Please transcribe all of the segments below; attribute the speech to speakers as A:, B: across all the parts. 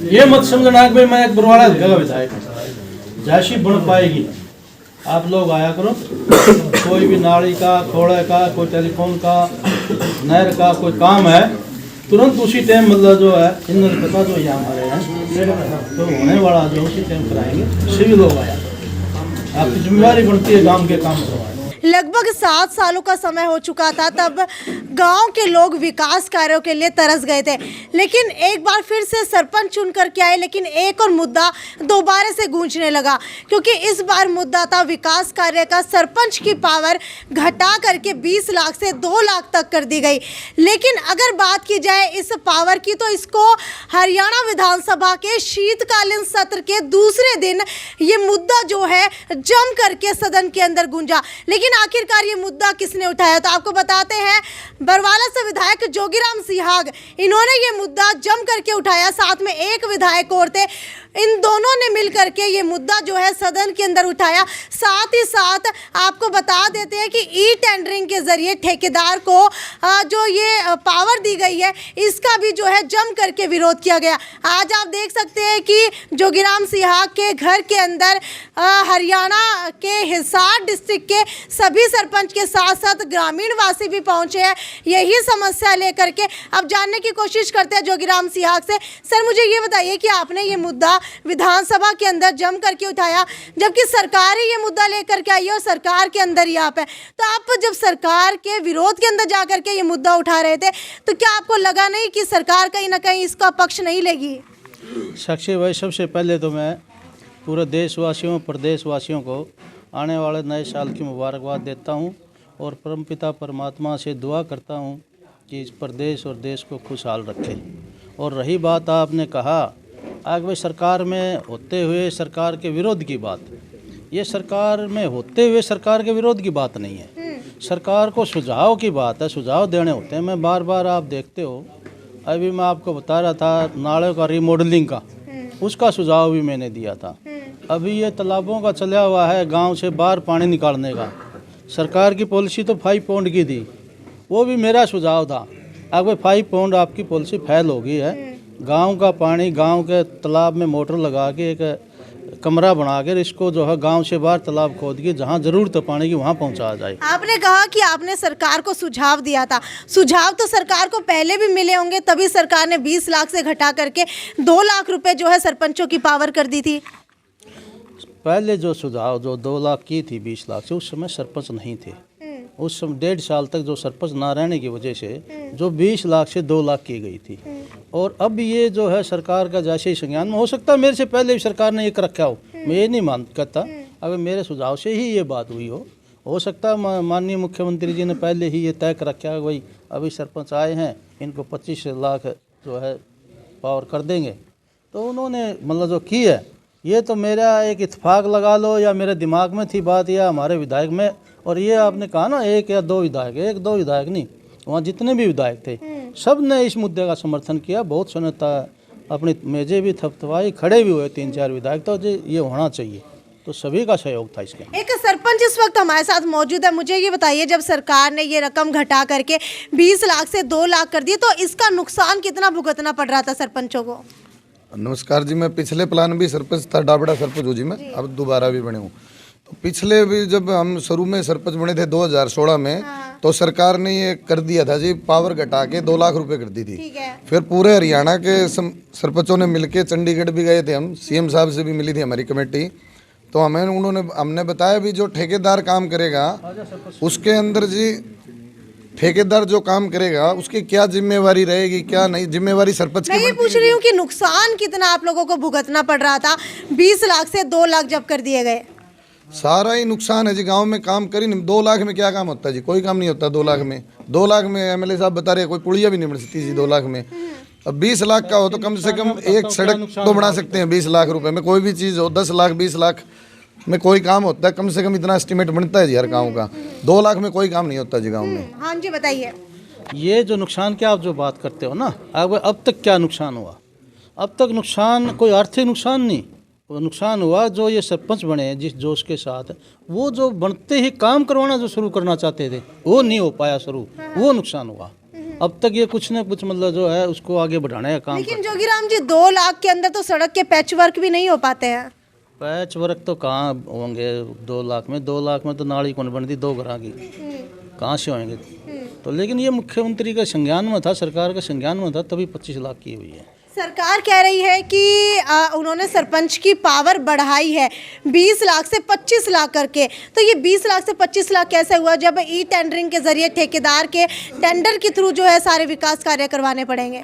A: ये मत समझना कि भाई मैं एक बरवाड़ा का विधायक हूँ, जैसी बन पाएगी आप लोग आया करो। कोई भी नाली का, खोड़े का, कोई टेलीफोन का, नहर का कोई काम है, तुरंत उसी टाइम मतलब जो है इन पता जो ये हमारे हैं तो होने वाला जो उसी टाइम कराएंगे। सभी लोग आया, आपकी जिम्मेदारी बनती है गांव के काम करवाएं।
B: लगभग 7 सालों का समय हो चुका था, तब गांव के लोग विकास कार्यों के लिए तरस गए थे, लेकिन एक बार फिर से सरपंच चुन करके आए। लेकिन एक और मुद्दा दोबारा से गूंजने लगा, क्योंकि इस बार मुद्दा था विकास कार्य का। सरपंच की पावर घटा करके 20 लाख से 2 लाख तक कर दी गई। लेकिन अगर बात की जाए इस पावर की, तो इसको हरियाणा विधानसभा के शीतकालीन सत्र के दूसरे दिन ये मुद्दा जो है जम करके सदन के अंदर गूंजा। लेकिन आखिरकार ये मुद्दा किसने उठाया, तो आपको बताते हैं बरवाला से विधायक जोगीराम सिहाग, इन्होंने ये मुद्दा जम करके उठाया। साथ में एक विधायक और थे, इन दोनों ने मिल करके ये मुद्दा जो है सदन के अंदर उठाया। साथ ही साथ आपको बता देते हैं कि ई टेंडरिंग के जरिए ठेकेदार को जो ये पावर दी गई है, इसका भी जो है जम करके विरोध किया गया। आज आप देख सकते हैं कि जोगीराम सिहाग के घर के अंदर हरियाणा के हिसार डिस्ट्रिक्ट के सभी सरपंच के साथ साथ ग्रामीण वासी भी पहुंचे हैं यही समस्या लेकर के। अब जानने की कोशिश करते हैं जोगीराम सिहाग से। सर, मुझे ये बताइए कि आपने ये मुद्दा विधानसभा के अंदर जम करके उठाया, जबकि सरकार ही ये मुद्दा लेकर के आई है और सरकार के अंदर ही आप है, तो आप जब सरकार के विरोध के अंदर जा करके ये मुद्दा उठा रहे थे, तो क्या आपको लगा नहीं कि सरकार कहीं ना कहीं इसका पक्ष नहीं लेगी?
A: साक्षी भाई, सबसे पहले तो मैं पूरे देशवासियों, प्रदेशवासियों को आने वाले नए साल की मुबारकबाद देता हूं और परमपिता परमात्मा से दुआ करता हूं कि इस प्रदेश और देश को खुशहाल रखे। और रही बात आपने कहा आगे सरकार में होते हुए सरकार के विरोध की बात, ये सरकार में होते हुए सरकार के विरोध की बात नहीं है, सरकार को सुझाव की बात है, सुझाव देने होते हैं। मैं बार बार आप देखते हो, अभी मैं आपको बता रहा था नालों का रिमॉडलिंग का, उसका सुझाव भी मैंने दिया था। अभी ये तालाबों का चला हुआ है गांव से बाहर पानी निकालने का, सरकार की पॉलिसी तो 5 पॉइंट की थी, वो भी मेरा सुझाव था। अगर 5 पॉइंट आपकी पॉलिसी फेल हो गई है, गांव का पानी गांव के तालाब में मोटर लगा के एक कमरा बनाकर इसको जो है गांव से बाहर तालाब खोद के जहां जरूरत है पानी की वहां पहुंचाया जाए।
B: आपने कहा कि आपने सरकार को सुझाव दिया था, सुझाव तो सरकार को पहले भी मिले होंगे, तभी सरकार ने 20 लाख से घटा करके 2 लाख रुपए जो है सरपंचों की पावर कर दी थी।
A: पहले जो सुझाव जो 2 लाख की थी 20 लाख से, उस समय सरपंच नहीं थे। उस समय 1.5 साल तक जो सरपंच ना रहने की वजह से जो 20 लाख से 2 लाख की गई थी। और अब ये जो है सरकार का जैसे ही संज्ञान में, हो सकता है मेरे से पहले भी सरकार ने ये रखा हो, मैं ये नहीं मान करता, अगर मेरे सुझाव से ही ये बात हुई हो सकता है माननीय मुख्यमंत्री जी ने पहले ही ये तय कर रखा है भाई अभी सरपंच आए हैं, इनको 25 लाख जो है पावर कर देंगे, तो उन्होंने मतलब जो की है, ये तो मेरा एक इत्तेफाक लगा लो या मेरे दिमाग में थी बात या हमारे विधायक में। और ये आपने कहा ना 1 या 2 विधायक, 1-2 विधायक नहीं, वहाँ जितने भी विधायक थे सब ने इस मुद्दे का समर्थन किया। बहुत सुनता अपनी मेजे भी थपथपाई, खड़े भी हुए 3-4 विधायक, तो ये होना चाहिए, तो सभी का सहयोग था इसके।
B: एक सरपंच इस वक्त हमारे साथ मौजूद है, मुझे ये बताइए जब सरकार ने ये रकम घटा करके 20 लाख से 2 लाख कर दी, तो इसका नुकसान कितना भुगतना पड़ रहा था सरपंचों को?
C: नमस्कार जी, मैं पिछले प्लान भी सरपंच था, डाबड़ा सरपंच हूँ जी मैं, अब दोबारा भी बने हूँ। तो पिछले भी जब हम शुरू में सरपंच बने थे 2016 में, तो सरकार ने ये कर दिया था जी, पावर घटा के 2 लाख रुपए कर दी थी। फिर पूरे हरियाणा के सरपंचों ने मिलके चंडीगढ़ भी गए थे हम, सीएम साहब से भी मिली थी हमारी कमेटी, तो हमने बताया भी जो ठेकेदार काम करेगा उसके अंदर जी, ठेकेदार जो काम करेगा उसकी क्या जिम्मेवारी रहेगी, क्या नहीं जिम्मेवारी सरपंच की।
B: मैं ये पूछ रही हूँ कि नुकसान कितना आप लोगों को भुगतना पड़ रहा था 20 लाख से 2 लाख जब कर दिए गए?
C: सारा ही नुकसान है जी, गांव में काम करी नहीं। 2 लाख में क्या काम होता है जी, कोई काम नहीं होता 2 लाख में। 2 लाख में एमएलए साहब बता रहे कोई पुलिया भी नहीं बन सकती जी 2 लाख में। अब 20 लाख का हो तो कम से कम एक सड़क तो बना सकते हैं 20 लाख रुपए में। कोई भी चीज़ हो 10 लाख 20 लाख में कोई काम होता है, कम से कम इतना एस्टिमेट बनता है जी हर गाँव का। 2 लाख में कोई काम नहीं होता जी गाँव में।
B: हाँ जी, बताइए।
A: ये जो नुकसान क्या आप जो बात करते हो ना, अब तक क्या नुकसान हुआ? अब तक नुकसान कोई आर्थिक नुकसान नहीं, वो नुकसान हुआ जो ये सरपंच बने जिस जोश के साथ, वो जो बनते ही काम करवाना जो शुरू करना चाहते थे वो नहीं हो पाया शुरू, वो नुकसान हुआ। अब तक ये कुछ ना कुछ मतलब जो है उसको आगे बढ़ाने का काम
B: लेकिन जोगीराम जी 2 लाख के अंदर तो सड़क के पैच वर्क भी नहीं हो पाते हैं।
A: पैच वर्क तो कहाँ होंगे 2 लाख में? 2 लाख में तो नाली कौन बनती 2 घरों की, कहाँ से होंगे? तो लेकिन ये मुख्यमंत्री का संज्ञान में था, सरकार का संज्ञान में था, तभी 25 लाख की हुई है।
B: सरकार कह रही है कि उन्होंने सरपंच की पावर बढ़ाई है 20 लाख से 25 लाख करके। तो ये 20 लाख से 25 लाख कैसे हुआ जब ई टेंडरिंग के जरिए ठेकेदार के टेंडर के थ्रू जो है सारे विकास कार्य करवाने पड़ेंगे?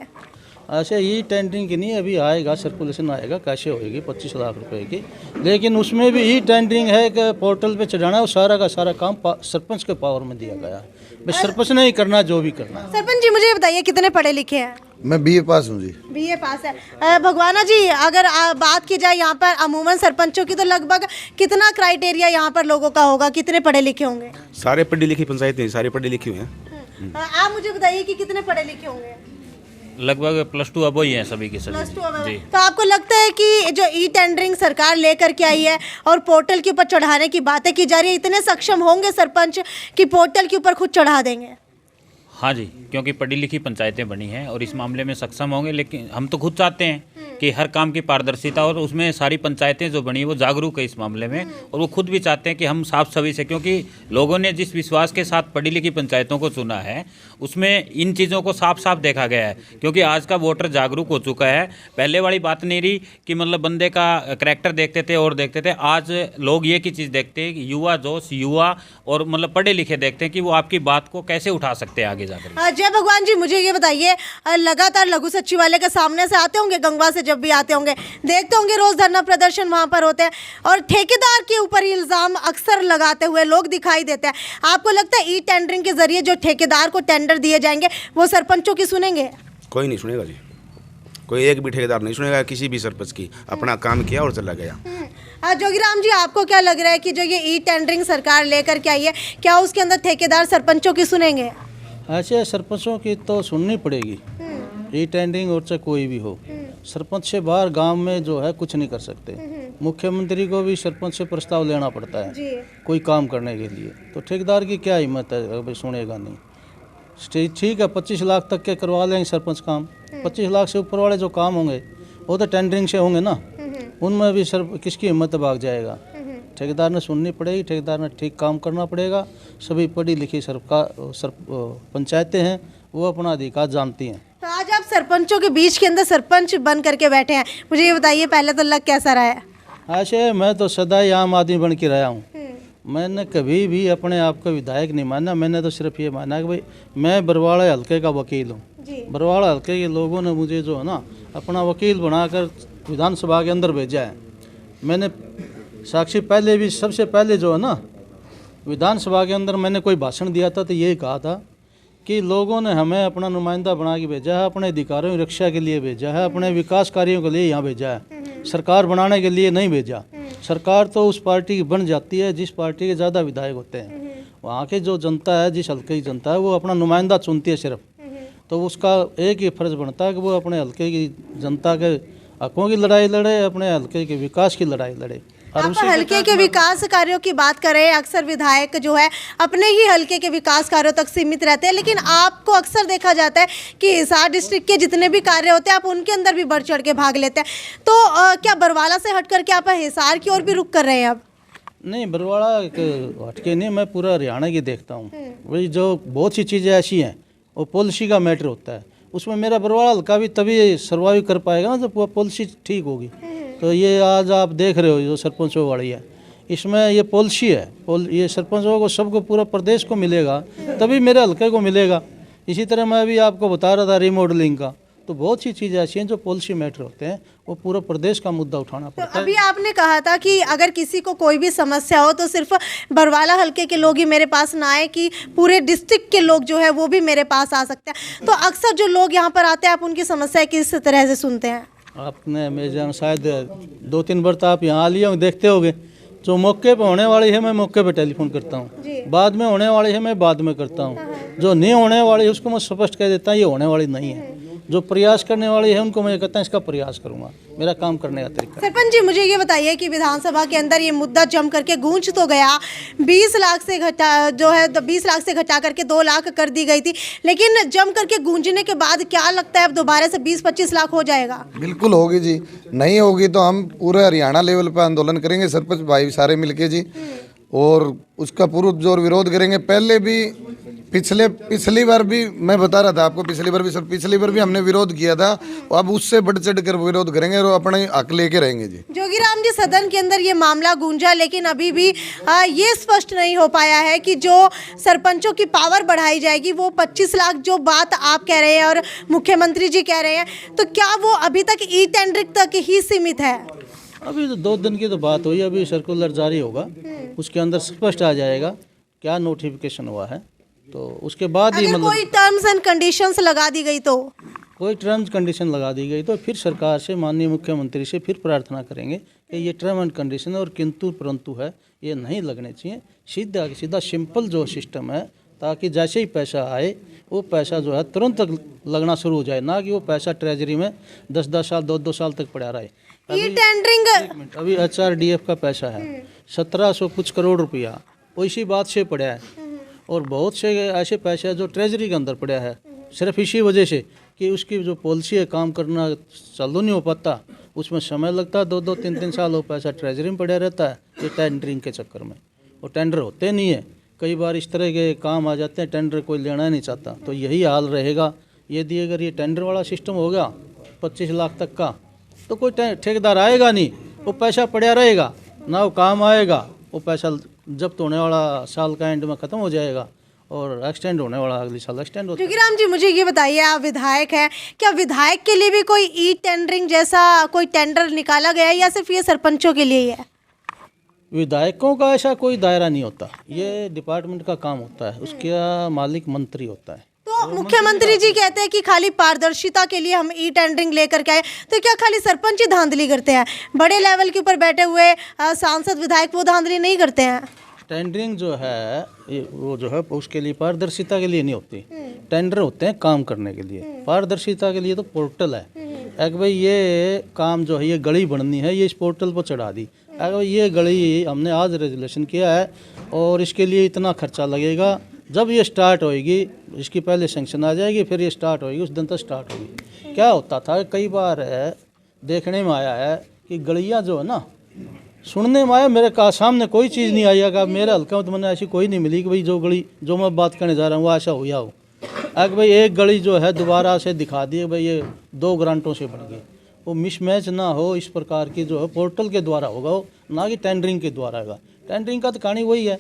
A: ऐसे ई टेंडरिंग की नहीं, अभी आएगा सर्कुलेशन आएगा कैसे होएगी 25 लाख रुपए की। लेकिन उसमें भी ई टेंडरिंग है कि पोर्टल पे चढ़ाना, वो सारा का सारा काम सरपंच के पावर में दिया गया है। बस सरपंच ने ही करना जो भी करना है।
B: सरपंच जी मुझे बताइए कितने पढ़े लिखे हैं?
C: मैं बीए पास हूँ जी।
B: बीए पास है। भगवाना जी अगर बात की जाए यहाँ पर अमूमन सरपंचों की तो लगभग कितना क्राइटेरिया यहाँ पर लोगों का होगा, कितने पढ़े लिखे होंगे?
D: सारे पढ़ी लिखी पंचायतें सारे पढ़े लिखे हुए हैं।
B: आप मुझे बताइए कि कितने पढ़े लिखे होंगे?
E: लगभग +2 अब ही हैं सभी के सभी।
B: प्लस 2 जी। तो आपको लगता है कि जो ई टेंडरिंग सरकार लेकर के आई है और पोर्टल के ऊपर चढ़ाने की बातें की जा रही है, इतने सक्षम होंगे सरपंच कि पोर्टल के ऊपर खुद चढ़ा देंगे?
E: हाँ जी, क्योंकि पढ़ी लिखी पंचायतें बनी हैं और इस मामले में सक्षम होंगे। लेकिन हम तो खुद चाहते हैं कि हर काम की पारदर्शिता, और उसमें सारी पंचायतें जो बनी वो जागरूक है इस मामले में, और वो खुद भी चाहते हैं कि हम साफ सभी से, क्योंकि लोगों ने जिस विश्वास के साथ पढ़ी लिखी पंचायतों को चुना है उसमें इन चीज़ों को साफ साफ देखा गया है। क्योंकि आज का वोटर जागरूक हो चुका है। पहले वाली बात नहीं रही कि मतलब बंदे का करैक्टर देखते थे और देखते थे। आज लोग ये की चीज़ देखते हैं कि युवा जोश, युवा और मतलब पढ़े लिखे देखते हैं कि वो आपकी बात को कैसे उठा सकते हैं आगे जाकर।
B: जय भगवान जी मुझे ये बताइए, लगातार लघु सचिवालय के सामने से आते होंगे, गंगवा से जब भी आते होंगे देखते होंगे रोज धरना प्रदर्शन वहां पर होते हैं और ठेकेदार के ऊपर इल्जाम अक्सर लगाते हुए लोग दिखाई देते हैं। आपको लगता है ई टेंडरिंग के जरिए जो ठेकेदार को टेंडर दिए जाएंगे वो सरपंचों की सुनेंगे?
D: कोई नहीं सुनेगा जी, कोई एक भी ठेकेदार नहीं सुनेगा किसी भी सरपंच की। अपना काम किया और चला गया।
B: जोगीराम जी आपको क्या लग रहा है कि जो ये ई टेंडरिंग सरकार लेकर के आई है, क्या उसके अंदर ठेकेदार सरपंचों की सुनेंगे?
A: ऐसे सरपंचों की तो सुननी पड़ेगी। ई टेंडरिंग और चाहे कोई भी हो, सरपंच से बाहर गांव में जो है कुछ नहीं कर सकते। मुख्यमंत्री को भी सरपंच से प्रस्ताव लेना पड़ता है
B: जी।
A: कोई काम करने के लिए। तो ठेकेदार की क्या हिम्मत है, अभी सुनेगा नहीं। ठीक है 25 लाख तक के करवा लेंगे सरपंच काम। 25 लाख से ऊपर वाले जो काम होंगे वो तो टेंडरिंग से होंगे ना, उनमें भी किसकी हिम्मत भाग जाएगा। ठेकेदार ने सुननी पड़ेगी, ठेकेदार ने ठीक काम करना पड़ेगा। सभी पढ़ी लिखी पंचायतें हैं, वो अपना अधिकार जानती हैं।
B: तो आज आप सरपंचों के बीच के अंदर सरपंच बन करके बैठे हैं, मुझे ये बताइए पहले तो लग कैसा रहा है?
A: ऐसे मैं तो सदा ही आम आदमी बन के रहा हूँ। मैंने कभी भी अपने आप को विधायक नहीं माना। मैंने तो सिर्फ ये माना कि भाई मैं बरवाड़ा हल्के का वकील हूँ। बरवाड़ा हल्के के लोगों ने मुझे जो है ना अपना वकील बनाकर विधानसभा के अंदर भेजा है। मैंने साक्षी पहले भी सबसे पहले जो है ना विधानसभा के अंदर मैंने कोई भाषण दिया था तो यही कहा था कि लोगों ने हमें अपना नुमाइंदा बना के भेजा है, अपने अधिकारों की रक्षा के लिए भेजा है, अपने विकास कार्यों के लिए यहाँ भेजा है, सरकार बनाने के लिए नहीं भेजा। सरकार तो उस पार्टी की बन जाती है जिस पार्टी के ज़्यादा विधायक होते हैं। वहाँ की जो जनता है, जिस हल्के की जनता है, वो अपना नुमाइंदा चुनती है सिर्फ। तो उसका एक ही फर्ज बनता है कि वो अपने हल्के की जनता के हकों की लड़ाई लड़े, अपने हल्के के विकास की लड़ाई लड़े।
B: आप हल्के के विकास कार्यों की बात करें, अक्सर विधायक जो है अपने ही हल्के के विकास कार्यों तक सीमित रहते हैं, लेकिन आपको अक्सर देखा जाता है कि हिसार डिस्ट्रिक्ट के जितने भी कार्य होते हैं आप उनके अंदर भी बढ़ चढ़ के भाग लेते हैं। तो क्या बरवाला से हट करके आप हिसार की ओर भी रुख कर रहे हैं अब?
A: नहीं, बरवाड़ा हटके नहीं, मैं पूरा हरियाणा की देखता हूँ। वही जो बहुत सी चीज़ें ऐसी हैं वो पॉलिसी का मैटर होता है, उसमें मेरा बरवाड़ा हल्का भी तभी सर्वाइव कर पाएगा ना जब पॉलिसी ठीक होगी। तो ये आज आप देख रहे हो जो सरपंचों वाली है, इसमें ये पॉलिसी है, ये सरपंचों को सबको पूरा प्रदेश को मिलेगा तभी मेरे हल्के को मिलेगा। इसी तरह मैं अभी आपको बता रहा था रिमॉडलिंग का, तो बहुत सी चीज़ें ऐसी हैं जो पॉलिसी मैटर होते हैं, वो पूरा प्रदेश का मुद्दा उठाना पड़ता है।
B: तो अभी आपने कहा था कि अगर किसी को कोई भी समस्या हो तो सिर्फ बरवाला हल्के के लोग ही मेरे पास ना आए, कि पूरे डिस्ट्रिक्ट के लोग जो है वो भी मेरे पास आ सकते हैं। तो अक्सर जो लोग यहाँ पर आते हैं आप उनकी समस्या किस तरह से सुनते हैं?
A: आपने मेरे शायद 2-3 बार तो आप यहाँ आ लिए होंगे, देखते होंगे। जो मौके पे होने वाली है मैं मौके पे टेलीफोन करता हूँ, बाद में होने वाली है मैं बाद में करता हूँ, जो नहीं होने वाली है उसको मैं स्पष्ट कह देता हूँ ये होने वाली नहीं है। जो प्रयास करने वाले हैं उनको मैं कहता हूँ इसका प्रयास करूँगा, मेरा काम करने का तरीका।
B: सरपंच जी मुझे ये बताइए कि विधानसभा के अंदर ये मुद्दा जम करके गूंज तो गया, 20 लाख से घटा करके 2 लाख कर दी गई थी, लेकिन जम करके गूंजने के बाद क्या लगता है अब दोबारा से 20-25 लाख हो जाएगा?
C: बिल्कुल होगी जी, नहीं होगी तो हम पूरे हरियाणा लेवल पे आंदोलन करेंगे सरपंच भाई सारे मिलके जी, और उसका पूरा जोर विरोध करेंगे। पहले भी पिछली बार भी मैं बता रहा था आपको, पिछली बार भी हमने विरोध किया था, अब उससे बढ़ चढ़ कर विरोध करेंगे और अपने हक लेके रहेंगे जी।
B: जोगीराम जी, सदन के अंदर ये मामला गूंजा, लेकिन अभी भी ये स्पष्ट नहीं हो पाया है कि जो सरपंचों की पावर बढ़ाई जाएगी वो 25 लाख जो बात आप कह रहे हैं और मुख्यमंत्री जी कह रहे हैं, तो क्या वो अभी तक ई टेंडरिंग तक ही सीमित है?
A: अभी तो 2 दिन की तो बात हुई, अभी सर्कुलर जारी होगा, उसके अंदर स्पष्ट आ जाएगा क्या नोटिफिकेशन हुआ है, तो उसके बाद ही
B: अगर
A: मतलब
B: कोई टर्म्स एंड कंडीशंस लगा दी गई तो
A: कोई टर्म्स कंडीशन लगा दी गई तो फिर सरकार से, माननीय मुख्यमंत्री से फिर प्रार्थना करेंगे कि ये टर्म एंड कंडीशन और किंतु परंतु है, ये नहीं लगने चाहिए, सीधा सीधा सिंपल जो सिस्टम है, ताकि जैसे ही पैसा आए वो पैसा जो है तुरंत लगना शुरू हो जाए, ना कि वो पैसा ट्रेजरी में 10-10 साल 2-2 साल तक पड़ा रहे।
B: ई टेंडरिंग
A: अभी HRDF का पैसा है 1700 कुछ करोड़ रुपया, वो इसी बात से पड़ा है, और बहुत से ऐसे पैसे हैं जो ट्रेजरी के अंदर पड़ा है, सिर्फ इसी वजह से कि उसकी जो पॉलिसी है काम करना चालू नहीं हो पाता, उसमें समय लगता है 2-2 3-3 साल, वो पैसा ट्रेजरी में पड़ा रहता है, ये टेंडरिंग के चक्कर में, और टेंडर होते नहीं है, कई बार इस तरह के काम आ जाते हैं टेंडर कोई लेना नहीं चाहता, तो यही हाल रहेगा यदि अगर ये टेंडर वाला सिस्टम होगा 25 लाख तक का, तो कोई ठेकेदार आएगा नहीं, वो पैसा पड़ा रहेगा ना, वो काम आएगा, वो पैसा जब्त होने वाला साल का एंड में ख़त्म हो जाएगा और एक्सटेंड होने वाला अगले साल एक्सटेंड होता है।
B: जोगीराम जी मुझे ये बताइए, आप विधायक हैं, क्या विधायक के लिए भी कोई ई टेंडरिंग जैसा कोई टेंडर निकाला गया है या सिर्फ ये सरपंचों के लिए ही है?
A: विधायकों का ऐसा कोई दायरा नहीं होता, ये डिपार्टमेंट का काम होता है, उसका मालिक मंत्री होता है।
B: तो मुख्यमंत्री जी कहते हैं कि खाली पारदर्शिता के लिए हम ई टेंडरिंग लेकर के आए, तो क्या खाली सरपंच ही धांधली करते हैं? बड़े लेवल के ऊपर बैठे हुए सांसद विधायक वो धांधली नहीं करते हैं?
A: टेंडरिंग जो है वो जो है उसके लिए पारदर्शिता के लिए नहीं होती, टेंडर होते हैं काम करने के लिए, पारदर्शिता के लिए तो पोर्टल है। अगर भाई ये काम जो है ये गली बननी है, ये इस पोर्टल पर चढ़ा दी, अगर ये गली हमने आज रेजुलेशन किया है और इसके लिए इतना खर्चा लगेगा, जब ये स्टार्ट होएगी इसकी पहले सैंक्शन आ जाएगी, फिर ये स्टार्ट होएगी, उस दिन तक स्टार्ट होगी। क्या होता था कई बार है देखने में आया है कि गलियाँ जो है ना, सुनने में आया, मेरे का सामने कोई चीज़ नहीं आई है, मेरे हल्का में तो मैंने ऐसी कोई नहीं मिली कि भाई जो गली जो मैं बात करने जा रहा हूँ वो ऐसा हुआ हो। अगर भाई एक गली जो है दोबारा से दिखा दी भाई ये 2 ग्रांटों से बन गई, वो मिसमैच ना हो, इस प्रकार की जो है पोर्टल के द्वारा होगा वो, ना कि टेंडरिंग के द्वारा होगा। टेंडरिंग का तो कहानी वही है,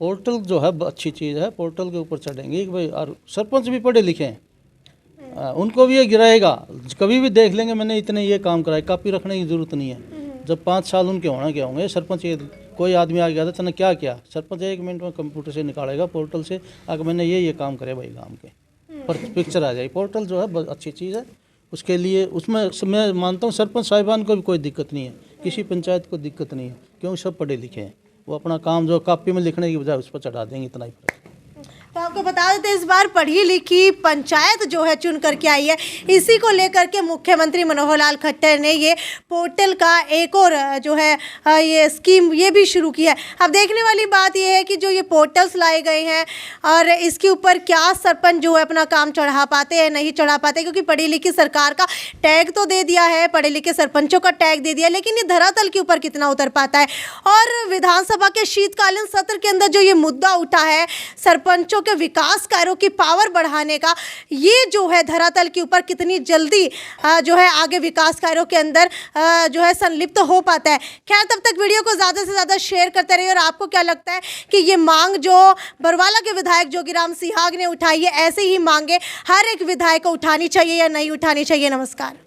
A: पोर्टल जो है अच्छी चीज़ है, पोर्टल के ऊपर चढ़ेंगे भाई, और सरपंच भी पढ़े लिखे हैं, उनको भी ये गिराएगा, कभी भी देख लेंगे मैंने इतने ये काम कराए, कापी रखने की ज़रूरत नहीं है। जब 5 साल उनके होना क्या होंगे, सरपंच ये कोई आदमी आ गया था तूने क्या किया, सरपंच 1 मिनट में कंप्यूटर से निकालेगा पोर्टल से, अगर मैंने ये काम करे भाई काम के, पर पिक्चर आ जाएगी। पोर्टल जो है अच्छी चीज़ है, उसके लिए उसमें मैं मानता हूँ सरपंच साहिबान को भी कोई दिक्कत नहीं है, किसी पंचायत को दिक्कत नहीं है, क्योंकि सब पढ़े लिखे हैं, वो अपना काम जो कापी में लिखने की बजाय उस पर चढ़ा देंगे, इतना ही फर्क।
B: तो आपको बता देते इस बार पढ़ी लिखी पंचायत जो है चुन करके आई है, इसी को लेकर के मुख्यमंत्री मनोहर लाल खट्टर ने ये पोर्टल का एक और जो है ये स्कीम ये भी शुरू की है। अब देखने वाली बात ये है कि जो ये पोर्टल्स लाए गए हैं और इसके ऊपर क्या सरपंच जो है अपना काम चढ़ा पाते हैं नहीं चढ़ा पाते, क्योंकि पढ़ी लिखी सरकार का टैग तो दे दिया है, पढ़े लिखे सरपंचों का टैग दे दिया, लेकिन ये धरातल के ऊपर कितना उतर पाता है। और विधानसभा के शीतकालीन सत्र के अंदर जो ये मुद्दा उठा है सरपंचों के विकास कार्यों की पावर बढ़ाने का, ये जो है धरातल के ऊपर कितनी जल्दी जो है आगे विकास कार्यों के अंदर जो है संलिप्त हो पाता है। खैर तब तक वीडियो को ज़्यादा से ज़्यादा शेयर करते रहिए। और आपको क्या लगता है कि ये मांग जो बरवाला के विधायक जोगीराम सिहाग ने उठाई है, ऐसे ही मांगे हर एक विधायक को उठानी चाहिए या नहीं उठानी चाहिए? नमस्कार।